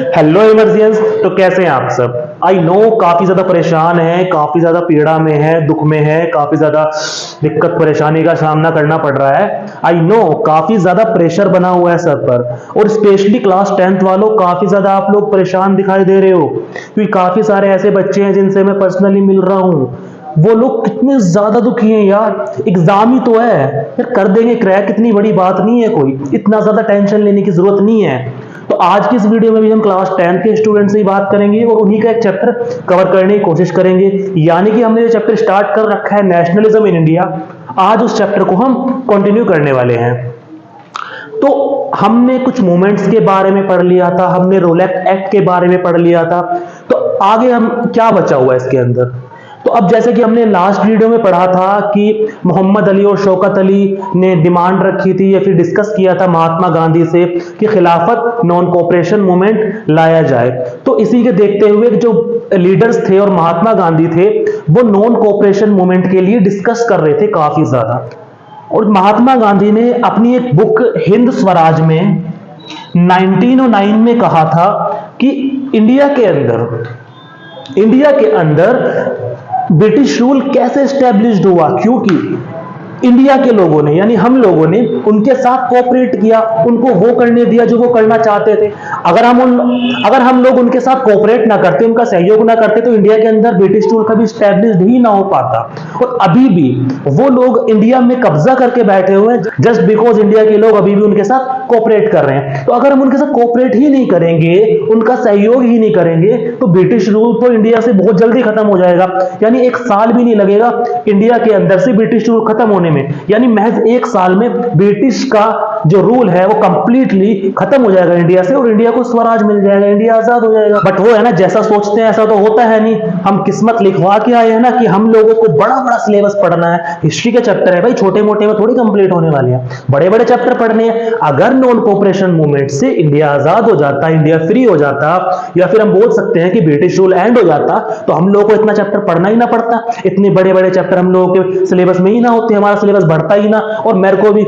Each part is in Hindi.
हेलो इमर्जियंस। तो कैसे हैं आप सब? आई नो काफी ज्यादा परेशान है, काफी ज्यादा पीड़ा में है, दुख में है, काफी ज्यादा दिक्कत परेशानी का सामना करना पड़ रहा है। आई नो काफी ज्यादा प्रेशर बना हुआ है सर पर, और स्पेशली क्लास 10th वालों काफी ज्यादा आप लोग परेशान दिखाई दे रहे हो, क्योंकि काफी सारे ऐसे बच्चे हैं जिनसे मैं पर्सनली मिल रहा हूं। वो लोग कितने ज्यादा दुखी हैं यार। एग्जाम ही तो है यार, कर देंगे क्रैक, इतनी बड़ी बात नहीं है, कोई इतना ज्यादा टेंशन लेने की जरूरत नहीं है। तो आज की इस वीडियो में भी हम क्लास 10 के स्टूडेंट से ही बात करेंगे और उन्हीं का एक चैप्टर कवर करने की कोशिश करेंगे। यानी कि हमने जो चैप्टर स्टार्ट कर रखा है नेशनलिज्म इन इंडिया, आज उस चैप्टर को हम कंटिन्यू करने वाले हैं। तो हमने कुछ मूवमेंट्स के बारे में पढ़ लिया था, हमने रोलैक एक्ट के बारे में पढ़ लिया था। तो आगे हम क्या बचा हुआ है इसके अंदर? तो अब जैसे कि हमने लास्ट वीडियो में पढ़ा था कि मोहम्मद अली और शौकत अली ने डिमांड रखी थी या फिर डिस्कस किया था महात्मा गांधी से कि खिलाफत नॉन कोऑपरेशन मूवमेंट लाया जाए। तो इसी के देखते हुए जो लीडर्स थे और महात्मा गांधी थे वो नॉन कोऑपरेशन मूवमेंट के लिए डिस्कस कर रहे थे काफी ज्यादा। और महात्मा गांधी ने अपनी एक बुक हिंद स्वराज में 1909 में कहा था कि इंडिया के अंदर ब्रिटिश रूल कैसे स्टैब्लिश्ड हुआ, क्योंकि इंडिया के लोगों ने यानी हम लोगों ने उनके साथ कोऑपरेट किया, उनको वो करने दिया जो वो करना चाहते थे। अगर हम लोग उनके साथ कोऑपरेट ना करते, उनका सहयोग ना करते, तो इंडिया के अंदर ब्रिटिश रूल कभी स्टैब्लिश्ड ही ना हो पाता। और अभी भी वो लोग इंडिया में कब्जा करके बैठे हुए हैं जस्ट बिकॉज इंडिया के लोग अभी भी उनके साथ कोऑपरेट कर रहे हैं। तो अगर हम उनके साथ कोऑपरेट ही नहीं करेंगे, उनका सहयोग ही नहीं करेंगे, तो ब्रिटिश रूल तो इंडिया से बहुत जल्दी खत्म हो जाएगा। यानी एक साल भी नहीं लगेगा इंडिया के अंदर से ब्रिटिश रूल खत्म होने में। यानी महज एक साल में ब्रिटिश का जो रूल है वो कंप्लीटली खत्म हो जाएगा इंडिया से, और इंडिया को स्वराज मिल जाएगा, इंडिया आजाद हो जाएगा। बट वो है ना, जैसा सोचते हैं ऐसा तो होता है नहीं। हम किस्मत लिखवा के आए हैं ना कि हम लोगों को बड़ा बड़ा सिलेबस पढ़ना है। हिस्ट्री के चैप्टर है भाई, छोटे मोटे में थोड़ी कंप्लीट होने वाले हैं, बड़े बड़े चैप्टर पढ़ने हैं। अगर नॉन कोऑपरेशन मूवमेंट से इंडिया आजाद हो जाता, इंडिया फ्री हो जाता, या फिर हम बोल सकते हैं कि ब्रिटिश रूल एंड हो जाता, तो हम लोगों को इतना चैप्टर पढ़ना ही ना पड़ता। इतने बड़े बड़े चैप्टर हम लोगों के सिलेबस में ही ना होते, हमारा सिलेबस बढ़ता ही ना। और मेरे को भी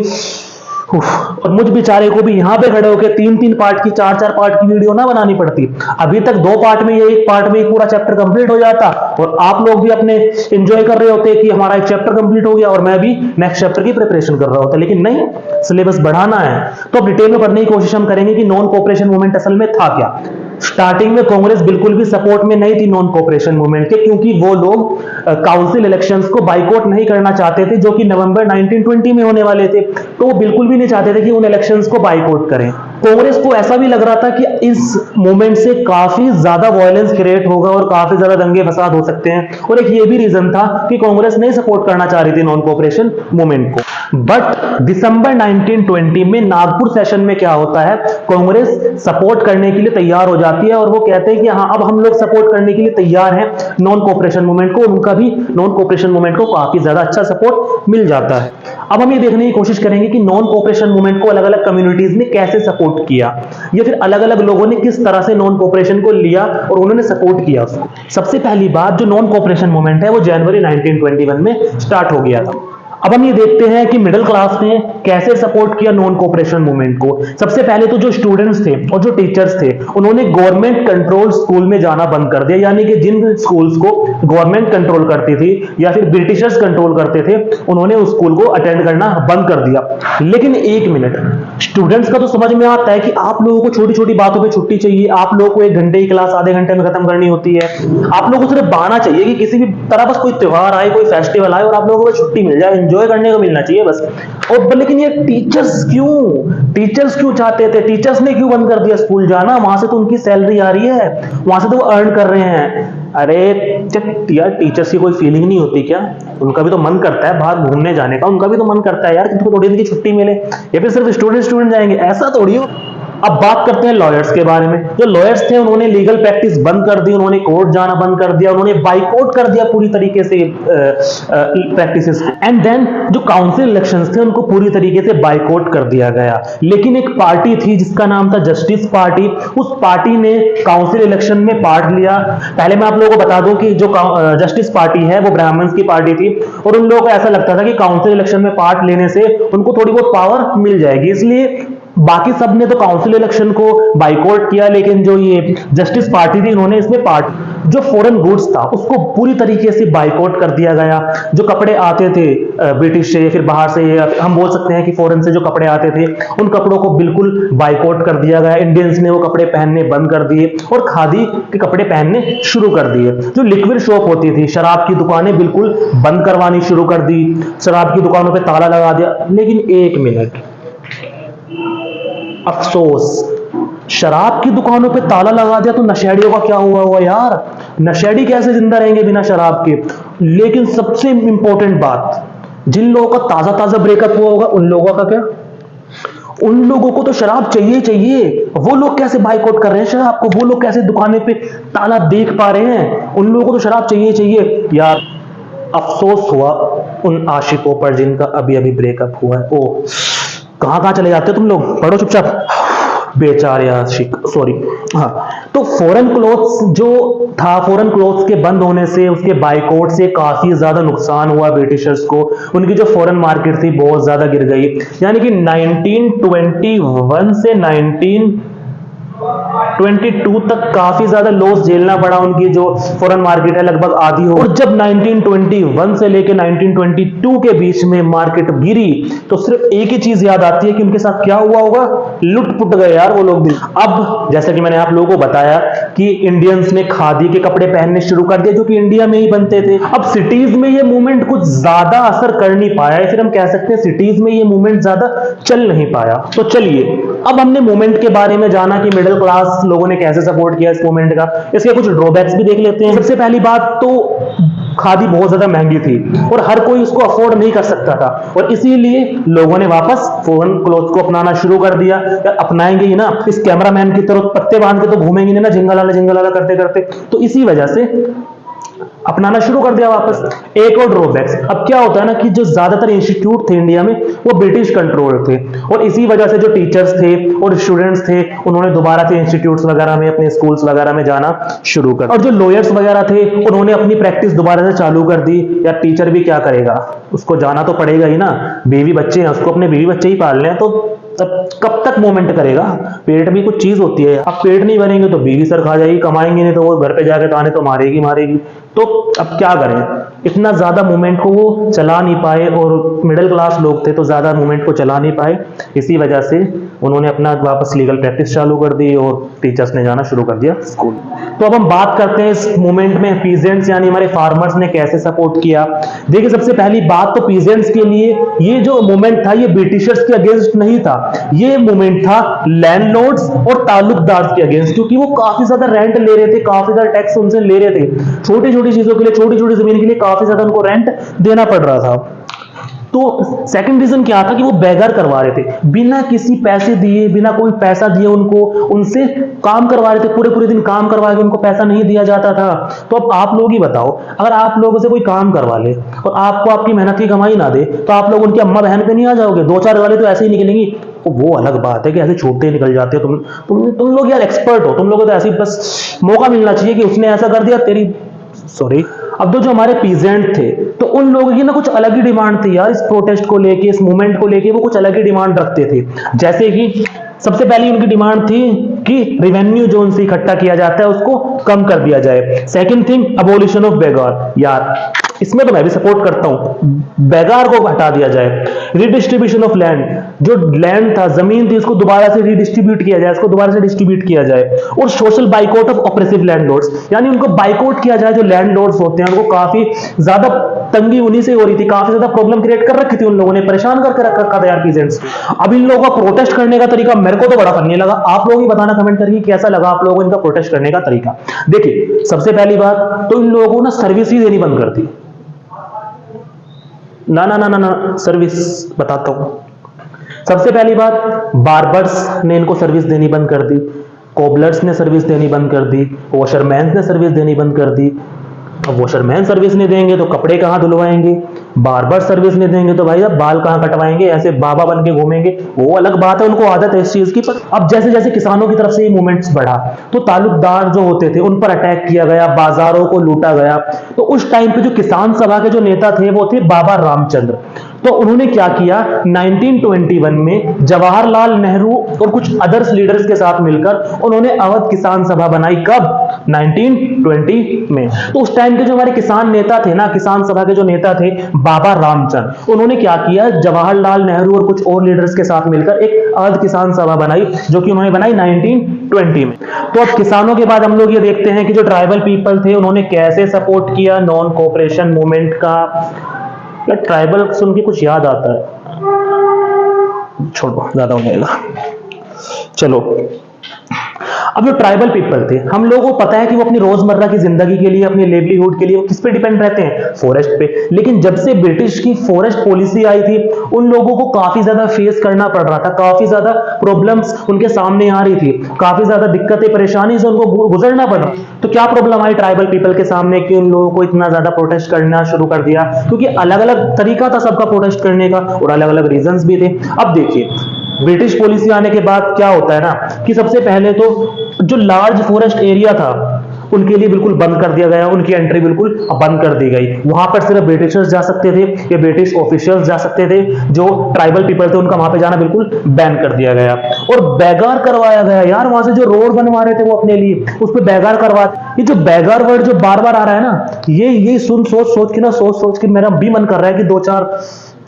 और मुझ बेचारे को भी यहाँ पे खड़े होकर 3-3 पार्ट की, 4-4 पार्ट की वीडियो ना बनानी पड़ती। अभी तक 2 पार्ट में, ये 1 पार्ट में ही पूरा चैप्टर कंप्लीट हो जाता, और आप लोग भी अपने एंजॉय कर रहे होते कि हमारा एक चैप्टर कंप्लीट हो गया और मैं भी नेक्स्ट चैप्टर की प्रिपरेशन कर रहा होता। लेकिन नहीं, सिलेबस बढ़ाना है। तो अब डिटेल में पढ़ने की कोशिश हम करेंगे कि नॉन कोऑपरेशन मूवमेंट असल में था क्या। स्टार्टिंग में कांग्रेस बिल्कुल भी सपोर्ट में नहीं थी नॉन कोऑपरेशन मूवमेंट के, क्योंकि वो लोग काउंसिल इलेक्शंस को बाइकआउट नहीं करना चाहते थे, जो कि नवंबर 1920 में होने वाले थे। तो वो बिल्कुल भी नहीं चाहते थे कि उन इलेक्शंस को बाइकआउट करें। कांग्रेस को ऐसा भी लग रहा था कि इस मूवमेंट से काफी ज्यादा वायलेंस क्रिएट होगा और काफी ज्यादा दंगे फसाद हो सकते हैं। और एक ये भी रीजन था कि कांग्रेस नहीं सपोर्ट करना चाह रही थी नॉन कोऑपरेशन मूवमेंट को। बट दिसंबर 1920 में नागपुर सेशन में क्या होता है, कांग्रेस सपोर्ट करने के लिए तैयार हो जाती है, और वो कहते हैं कि हाँ, अब हम लोग सपोर्ट करने के लिए तैयार हैं नॉन कोऑपरेशन मूवमेंट को। उनका भी नॉन कोऑपरेशन मूवमेंट को काफी ज्यादा अच्छा सपोर्ट मिल जाता है। अब हम ये देखने की कोशिश करेंगे कि नॉन कोऑपरेशन मूवमेंट को अलग अलग कम्युनिटीज ने कैसे सपोर्ट किया, या फिर अलग अलग लोगों ने किस तरह से नॉन कोऑपरेशन को लिया और उन्होंने सपोर्ट किया उसको। सबसे पहली बात, जो नॉन कोऑपरेशन मूवमेंट है वो जनवरी 1921 में स्टार्ट हो गया था। अब हम ये देखते हैं कि मिडिल क्लास ने कैसे सपोर्ट किया नॉन कोऑपरेशन मूवमेंट को। सबसे पहले तो जो स्टूडेंट्स थे और जो टीचर्स थे, उन्होंने गवर्नमेंट कंट्रोल स्कूल में जाना बंद कर दिया। यानी कि जिन स्कूल्स को गवर्नमेंट कंट्रोल करती थी या फिर ब्रिटिशर्स कंट्रोल करते थे, उन्होंने उस स्कूल को अटेंड करना बंद कर दिया। लेकिन एक मिनट, स्टूडेंट्स का तो समझ में आता है कि आप लोगों को छोटी छोटी बातों पर छुट्टी चाहिए, आप लोगों को 1 घंटे की क्लास आधे घंटे में खत्म करनी होती है। आप लोगों को सिर्फ बहाना चाहिए कि किसी भी तरह बस कोई त्योहार आए, कोई फेस्टिवल आए और आप लोगों को छुट्टी मिल जाए, एंजॉय करने को मिलना चाहिए बस। और लेकिन ये टीचर्स क्यों चाहते थे? टीचर्स ने क्यों बंद कर दिया स्कूल जाना? वहां से तो उनकी सैलरी आ रही है, वहां से तो वो अर्न कर रहे हैं। अरे यार, टीचर्स की कोई फीलिंग नहीं होती क्या? उनका भी तो मन करता है बाहर घूमने जाने का, उनका भी तो मन करता है यार कि थोड़ी दिन की छुट्टी मिले, या फिर सिर्फ स्टूडेंट जाएंगे, ऐसा थोड़ी हो। अब बात करते हैं लॉयर्स के बारे में। जो लॉयर्स थे उन्होंने लीगल प्रैक्टिस बंद कर दी, उन्होंने कोर्ट जाना बंद कर दिया, उन्होंने बाइकआउट कर दिया पूरी तरीके से प्रैक्टिसेस को। एंड देन जो काउंसिल इलेक्शंस थे उनको पूरी तरीके से बाइकआउट कर दिया गया। लेकिन एक पार्टी थी जिसका नाम था जस्टिस पार्टी, उस पार्टी ने काउंसिल इलेक्शन में पार्ट लिया। पहले मैं आप लोगों को बता दूं कि जो जस्टिस पार्टी है वो ब्राह्मण्स की पार्टी थी, और उन लोगों को ऐसा लगता था कि काउंसिल इलेक्शन में पार्ट लेने से उनको थोड़ी बहुत पावर मिल जाएगी, इसलिए बाकी सब ने तो काउंसिल इलेक्शन को बाइकआउट किया, लेकिन जो ये जस्टिस पार्टी थी इन्होंने इसमें पार्ट जो फॉरेन गुड्स था उसको पूरी तरीके से बाइकआउट कर दिया गया। जो कपड़े आते थे ब्रिटिश से, फिर बाहर से, हम बोल सकते हैं कि फॉरेन से जो कपड़े आते थे उन कपड़ों को बिल्कुल बाइकआउट कर दिया गया। इंडियंस ने वो कपड़े पहनने बंद कर दिए और खादी के कपड़े पहनने शुरू कर दिए। जो लिक्विड शॉप होती थी, शराब की दुकानें बिल्कुल बंद करवानी शुरू कर दी, शराब की दुकानों पे ताला लगा दिया। लेकिन एक मिनट, अफसोस, शराब की दुकानों पे ताला लगा दिया तो नशेड़ियों का क्या हुआ यार? नशेड़ी कैसे जिंदा रहेंगे बिना शराब के? लेकिन सबसे इंपॉर्टेंट बात, जिन लोगों का ताजा ताजा ब्रेकअप हुआ होगा उन लोगों का क्या? उन लोगों को तो शराब चाहिए चाहिए। वो लोग कैसे बाइकआउट कर रहे हैं शराब को? वो लोग कैसे दुकानें पे ताला देख पा रहे हैं? उन लोगों को तो शराब चाहिए चाहिए यार। अफसोस हुआ उन आशिकों पर जिनका अभी अभी ब्रेकअप हुआ है। ओ, कहां चले जाते हो तुम लोग? पढ़ो चुपचाप, बेचारे आशिक, सॉरी। हाँ, तो फॉरेन क्लोथ्स जो था, फॉरेन क्लोथ्स के बंद होने से, उसके बाइकआउट से काफी ज्यादा नुकसान हुआ ब्रिटिशर्स को। उनकी जो फॉरेन मार्केट थी बहुत ज्यादा गिर गई। यानी कि 1921 से 1922 तक काफी ज्यादा लॉस झेलना पड़ा। उनकी जो फॉरेन मार्केट है लगभग आधी हो। और जब 1921 से लेकर 1922 के बीच में मार्केट गिरी तो सिर्फ एक ही चीज याद आती है कि उनके साथ क्या हुआ होगा? लुट-पुट गए यार वो लोग भी। अब जैसा कि मैंने आप लोगों को बताया कि इंडियंस ने खादी के कपड़े पहनने शुरू कर दिए जो कि इंडिया में ही बनते थे। अब सिटीज में ये मूवमेंट कुछ ज्यादा असर कर नहीं पाया, फिर हम कह सकते हैं सिटीज में ये मूवमेंट ज्यादा चल नहीं पाया। तो चलिए, अब हमने मूवमेंट के बारे में जाना कि मिडिल क्लास लोगों ने कैसे सपोर्ट किया इस मूवमेंट का। इसके कुछ ड्रॉबैक्स भी देख लेते हैं। सबसे पहली बात तो खादी बहुत ज्यादा महंगी थी और हर कोई उसको अफोर्ड नहीं कर सकता था, और इसीलिए लोगों ने वापस फॉरेन क्लॉथ को अपनाना शुरू कर दिया। या अपनाएंगे ही ना, इस कैमरामैन की तरह पत्ते बांध के तो घूमेंगे नहीं ना झिंगालाला करते करते। तो इसी वजह से अपनाना शुरू कर दिया वापस। एक और ड्रॉबैक्स, अब क्या होता है ना कि जो ज्यादातर इंस्टीट्यूट थे इंडिया में वो ब्रिटिश कंट्रोल थे, और इसी वजह से जो टीचर्स थे और स्टूडेंट्स थे उन्होंने दोबारा से इंस्टीट्यूट्स वगैरह में, अपने स्कूल्स वगैरह में जाना शुरू कर। और जो लॉयर्स वगैरह थे उन्होंने अपनी प्रैक्टिस दोबारा से चालू कर दी। या टीचर भी क्या करेगा, उसको जाना तो पड़ेगा ही ना, बीवी बच्चे हैं, उसको अपने बीवी बच्चे ही पालने हैं, तो तब कब तक मूवमेंट करेगा? पेट भी कुछ चीज होती है। अब पेट नहीं भरेंगे तो बीवी सर खा जाएगी, कमाएंगे नहीं तो वो घर पे जाके ताने तो मारेगी। तो अब क्या करें? इतना ज्यादा मूवमेंट को वो चला नहीं पाए, और मिडिल क्लास लोग थे तो ज्यादा मूवमेंट को चला नहीं पाए। इसी वजह से उन्होंने अपना वापस लीगल प्रैक्टिस चालू कर दी और टीचर्स ने जाना शुरू कर दिया स्कूल। तो अब हम बात करते हैं इस मूवमेंट में पीजेंट्स यानी हमारे फार्मर्स ने कैसे सपोर्ट किया। देखिए, सबसे पहली बात तो पीजेंट्स के लिए ये जो मूवमेंट था ये ब्रिटिशर्स के अगेंस्ट नहीं था, ये मूवमेंट था लैंडलॉर्ड्स और ताल्लुकदार के अगेंस्ट, क्योंकि वो काफी ज्यादा रेंट ले रहे थे, काफी ज्यादा टैक्स उनसे ले रहे थे। छोटी छोटी चीजों के लिए, छोटी छोटी जमीन के लिए काफी ज्यादा उनको रेंट देना पड़ रहा था। तो सेकंड रीजन क्या था कि वो बेगर करवा रहे थे, बिना किसी पैसे दिए, बिना कोई पैसा दिए उनको, उनसे काम करवा रहे थे, पूरे पूरे दिन काम करवा के उनको पैसा नहीं दिया जाता था। तो अब आप लोग ही बताओ, अगर आप लोगों से कोई काम करवा ले और आपको आपकी मेहनत की कमाई ना दे तो आप लोग उनकी अम्मा बहन पे नहीं आ जाओगे? दो चार वाले तो ऐसे ही निकलेंगी। तो वो अलग बात है कि ऐसे छोटे निकल जाते हो तुम लोग यार एक्सपर्ट हो, तुम लोगों को तो ऐसे ही बस मौका मिलना चाहिए कि उसने ऐसा कर दिया तेरी सॉरी। अब तो जो हमारे पीजेंट थे तो उन लोगों की ना कुछ अलग ही डिमांड थी यार, इस प्रोटेस्ट को लेके, इस मूवमेंट को लेके वो कुछ अलग ही डिमांड रखते थे। जैसे कि सबसे पहली उनकी डिमांड थी कि रिवेन्यू जो उनसे इकट्ठा किया जाता है उसको कम कर दिया जाए। Second thing, abolition of begar. यार इसमें तो मैं भी सपोर्ट करता हूं, बेगार को हटा दिया जाए। रिडिस्ट्रीब्यूशन ऑफ लैंड, जो लैंड था, जमीन थी, उसको दोबारा से रिडिस्ट्रीब्यूट किया जाए, उसको दोबारा से डिस्ट्रीब्यूट किया जाए। और social boycott of oppressive landlords, यानी उनको बाइकआउट किया जाए। जो लैंडलॉर्ड्स होते हैं उनको काफी ज्यादा तंगी उन्हीं से हो रही थी, काफी ज्यादा प्रॉब्लम क्रिएट कर रखी थी, उन लोगों ने परेशान करके रखा था यार पीजेंट्स को। अब इन लोगों का प्रोटेस्ट करने का तरीका मेरे को तो बड़ा फनी लगा। आप लोग ही बताना कमेंट करके कैसा लगा आप लोगों को इनका प्रोटेस्ट करने का तरीका। देखिए, सबसे पहली बात तो इन लोगों को ना सर्विस ही देनी बंद कर दी। ना सर्विस बताता हूं। सबसे पहली बात, बार्बर्स ने इनको सर्विस देनी बंद कर दी, कोबलर्स ने सर्विस देनी बंद कर दी, वॉशरमैन ने सर्विस देनी बंद कर दी। अब वॉशरमैन सर्विस नहीं देंगे तो कपड़े कहां धुलवाएंगे? बार्बर सर्विस नहीं देंगे तो भाई अब बाल कहां कटवाएंगे? ऐसे बाबा बन के घूमेंगे? वो अलग बात है, उनको आदत है इस चीज की। पर अब जैसे जैसे किसानों की तरफ से ये मूवमेंट्स बढ़ा तो ताल्लुकदार जो होते थे उन पर अटैक किया गया, बाजारों को लूटा गया। तो उस टाइम पे जो किसान सभा के जो नेता थे वो थे बाबा रामचंद्र। तो उन्होंने क्या किया, 1921 में जवाहरलाल नेहरू और कुछ अदर्स लीडर्स के साथ मिलकर उन्होंने अवध किसान सभा बनाई। कब? 1920 में। तो उस टाइम के जो हमारे किसान नेता थे ना, किसान सभा के जो नेता थे बाबा रामचंद, उन्होंने क्या किया, जवाहरलाल नेहरू और कुछ और लीडर्स के साथ मिलकर एक अवध किसान सभा बनाई, जो कि उन्होंने बनाई 1920 में। तो अब किसानों के बाद हम लोग ये देखते हैं कि जो ट्राइबल पीपल थे उन्होंने कैसे सपोर्ट किया नॉन कोऑपरेशन मूवमेंट का। ट्राइबल सुन के कुछ याद आता है, छोड़ो ज्यादा हो जाएगा। चलो, अब जो ट्राइबल पीपल थे, हम लोगों को पता है कि वो अपनी रोजमर्रा की जिंदगी के लिए, अपनी लेवलीहुड के लिए वो किस पे डिपेंड रहते हैं, फॉरेस्ट पे। लेकिन जब से ब्रिटिश की फॉरेस्ट पॉलिसी आई थी, उन लोगों को काफी ज्यादा फेस करना पड़ रहा था, काफी ज्यादा प्रॉब्लम्स उनके सामने आ रही थी, काफी ज्यादा दिक्कतें परेशानी से उनको गुजरना पड़ रहा। तो क्या प्रॉब्लम आई ट्राइबल पीपल के सामने कि उन लोगों को इतना ज्यादा प्रोटेस्ट करना शुरू कर दिया? क्योंकि अलग अलग तरीका था सबका प्रोटेस्ट करने का और अलग अलग रीजंस भी थे। अब देखिए, ब्रिटिश पॉलिसी आने के बाद क्या होता है ना कि सबसे पहले तो जो लार्ज फॉरेस्ट एरिया था उनके लिए बिल्कुल बंद कर दिया गया, उनकी एंट्री बिल्कुल बंद कर दी गई। वहां पर सिर्फ ब्रिटिशर्स जा सकते थे या ब्रिटिश ऑफिशियल्स जा सकते थे, जो ट्राइबल पीपल थे उनका वहां पे जाना बिल्कुल बैन कर दिया गया। और बैगार करवाया गया यार, वहां से जो रोड बनवा रहे थे वो अपने लिए, उस पर बैगार करवा। ये जो बैगार वर्ड जो बार बार आ रहा है ना, ये सोच सोच के मेरा भी मन कर रहा है कि दो चार,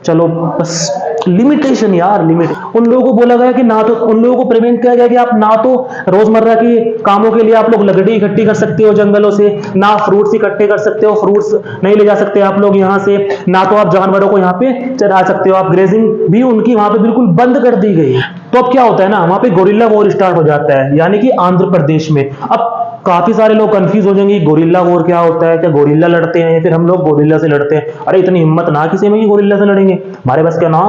चलो बस लिमिटेशन यार, लिमिट। उन लोगों को बोला गया कि ना तो, उन लोगों को प्रिवेंट किया गया कि आप ना तो रोजमर्रा के कामों के लिए आप लोग लकड़ी इकट्ठी कर सकते हो जंगलों से, ना फ्रूट्स इकट्ठे कर सकते हो, फ्रूट्स नहीं ले जा सकते आप लोग यहाँ से, ना तो आप जानवरों को यहाँ पे चरा सकते हो, आप ग्रेजिंग भी उनकी वहां पे बिल्कुल बंद कर दी गई। तो अब क्या होता है ना, वहां पे गोरिल्ला वॉर स्टार्ट हो जाता है, यानी कि आंध्र प्रदेश में। अब काफी सारे लोग कंफ्यूज हो जाएंगे, गोरिल्ला वॉर क्या होता है, क्या गोरिल्ला लड़ते हैं या फिर हम लोग गोरिल्ला से लड़ते हैं? अरे इतनी हिम्मत ना किसी में कि गोरिल्ला से लड़ेंगे, हमारे बस क्या ना।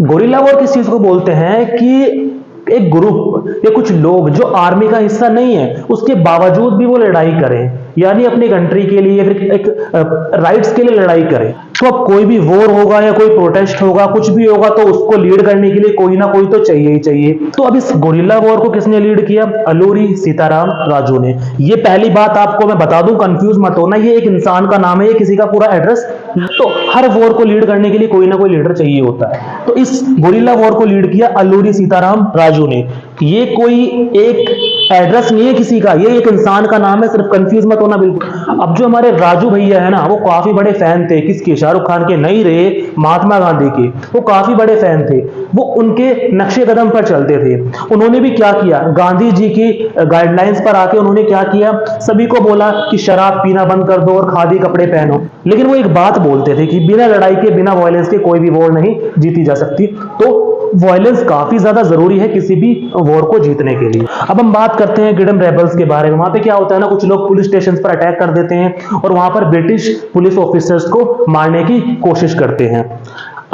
गोरिल्ला वॉर किस चीज को बोलते हैं कि एक ग्रुप या कुछ लोग जो आर्मी का हिस्सा नहीं है उसके बावजूद भी वो लड़ाई करें, यानी अपनी कंट्री के लिए या फिर एक राइट्स के लिए लड़ाई करें। तो अब कोई भी वॉर होगा या कोई प्रोटेस्ट होगा, कुछ भी होगा, तो उसको लीड करने के लिए कोई ना कोई तो चाहिए ही चाहिए। तो अब इस गोरिल्ला वॉर को किसने लीड किया? अल्लूरी सीताराम राजू ने। ये पहली बात आपको मैं बता दूं, कंफ्यूज मत होना, ये एक इंसान का नाम है, ये किसी का पूरा एड्रेस। तो हर वॉर को लीड करने के लिए कोई ना कोई लीडर चाहिए होता है। तो इस गोरिल्ला वॉर को लीड किया अल्लूरी सीताराम राजू ने। ये कोई एक एड्रेस नहीं है किसी का, ये एक इंसान का नाम है, सिर्फ कंफ्यूज मत होना बिल्कुल। अब जो हमारे राजू भैया है ना, वो काफी बड़े फैन थे किसके? शाहरुख खान के नहीं रहे, महात्मा गांधी के। वो काफी बड़े फैन थे, वो उनके नक्शे कदम पर चलते थे। उन्होंने भी क्या किया, गांधी जी की गाइडलाइंस पर आके उन्होंने क्या किया, सभी को बोला कि शराब पीना बंद कर दो और खादी कपड़े पहनो। लेकिन वो एक बात बोलते थे कि बिना लड़ाई के, बिना वायलेंस के कोई भी वॉर नहीं जीती जा सकती। तो वायलेंस काफी ज्यादा जरूरी है किसी भी वॉर को जीतने के लिए। अब हम बात करते हैं गिडम रेबल्स के बारे में। वहां पे क्या होता है ना, कुछ लोग पुलिस स्टेशन पर अटैक कर देते हैं और वहां पर ब्रिटिश पुलिस ऑफिसर्स को मारने की कोशिश करते हैं।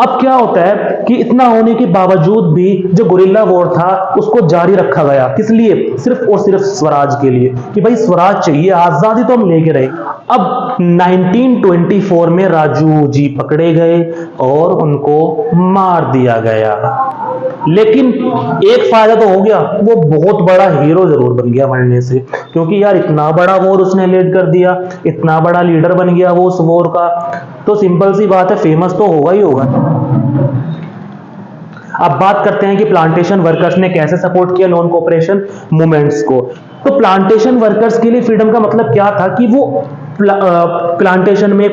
अब क्या होता है कि इतना होने के बावजूद भी जो गोरिल्ला वॉर था उसको जारी रखा गया। किस लिए? सिर्फ और सिर्फ स्वराज के लिए, कि भाई स्वराज चाहिए, आजादी तो हम लेके रहे। अब 1924 में राजू जी पकड़े गए और उनको मार दिया गया। लेकिन एक फायदा तो हो गया, वो बहुत बड़ा हीरो जरूर बन गया मरने से, क्योंकि यार इतना बड़ा वॉर उसने लीड कर दिया, इतना बड़ा लीडर बन गया वो उस वॉर का, तो सिंपल सी बात है फेमस तो होगा ही होगा। अब बात करते हैं कि प्लांटेशन वर्कर्स ने कैसे सपोर्ट किया नॉन कोऑपरेशन मूवमेंट्स को। तो प्लांटेशन वर्कर्स के लिए फ्रीडम का मतलब क्या था कि वो प्लांटेशन में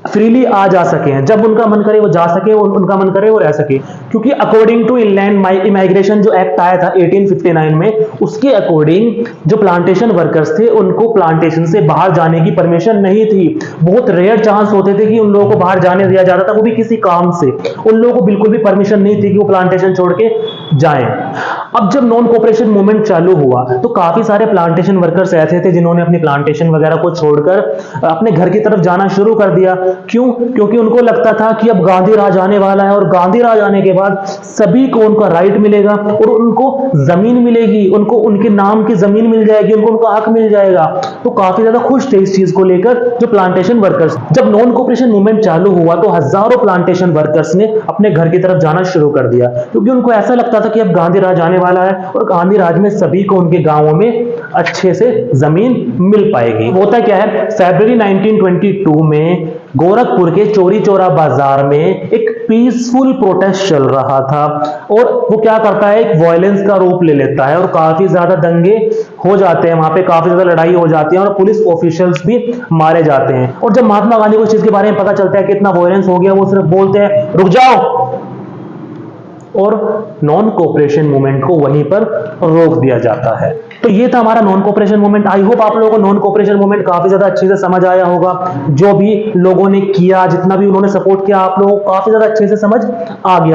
फ्रीली आ जा सके, जब उनका मन करे वो जा सके, उनका मन करे वो रह सके। क्योंकि अकॉर्डिंग टू इनलैंड इमाइग्रेशन जो एक्ट आया था 1859 में, उसके अकॉर्डिंग जो प्लांटेशन वर्कर्स थे उनको प्लांटेशन से बाहर जाने की परमिशन नहीं थी। बहुत रेयर चांस होते थे कि उन लोगों को बाहर जाने दिया जाता था, वो भी किसी काम से। उन लोगों को बिल्कुल भी परमिशन नहीं थी कि वो प्लांटेशन छोड़ के जाएं। अब जब नॉन कोऑपरेशन मूवमेंट चालू हुआ तो काफी सारे प्लांटेशन वर्कर्स ऐसे थे जिन्होंने अपनी प्लांटेशन वगैरह को छोड़कर अपने घर की तरफ जाना शुरू कर दिया। क्यों? क्योंकि उनको लगता था कि अब गांधी राज आने वाला है और गांधी राज आने के बाद सभी को उनका राइट मिलेगा और उनको जमीन मिलेगी, उनको उनके नाम की जमीन मिल जाएगी, उनको उनका हक मिल जाएगा। तो काफी ज्यादा खुश थे इस चीज को लेकर जो प्लांटेशन वर्कर्स। जब नॉन कोऑपरेशन मूवमेंट चालू हुआ तो हजारों प्लांटेशन वर्कर्स ने अपने घर की तरफ जाना शुरू कर दिया, क्योंकि उनको ऐसा लगता था कि अब गांधी राज आने वाला है और गांधी राज में सभी को उनके गांवों में अच्छे से जमीन मिल पाएगी। होता क्या है, फरवरी 1922 में गोरखपुर के चौरी चौरा बाजार में एक पीसफुल प्रोटेस्ट चल रहा था और वो क्या करता है, एक वायलेंस का रूप ले लेता है और काफी ज्यादा दंगे हो जाते हैं, वहां पे काफी ज्यादा लड़ाई हो जाती है और पुलिस ऑफिशियल्स भी मारे जाते हैं। और जब महात्मा गांधी को इस चीज के बारे में पता चलता है कि इतना वायलेंस हो गया, वो सिर्फ बोलते हैं रुक जाओ, और नॉन कोऑपरेशन मूवमेंट को वहीं पर रोक दिया जाता है। तो ये था हमारा non cooperation movement. I hope आप लोगों को नॉन कोऑपरेशन मूवमेंट काफी ज्यादा अच्छे से समझ आया होगा। जो भी लोगों ने किया, जितना भी उन्होंने सपोर्ट किया, आप लोगों को काफी ज्यादा अच्छे से समझ आ गया।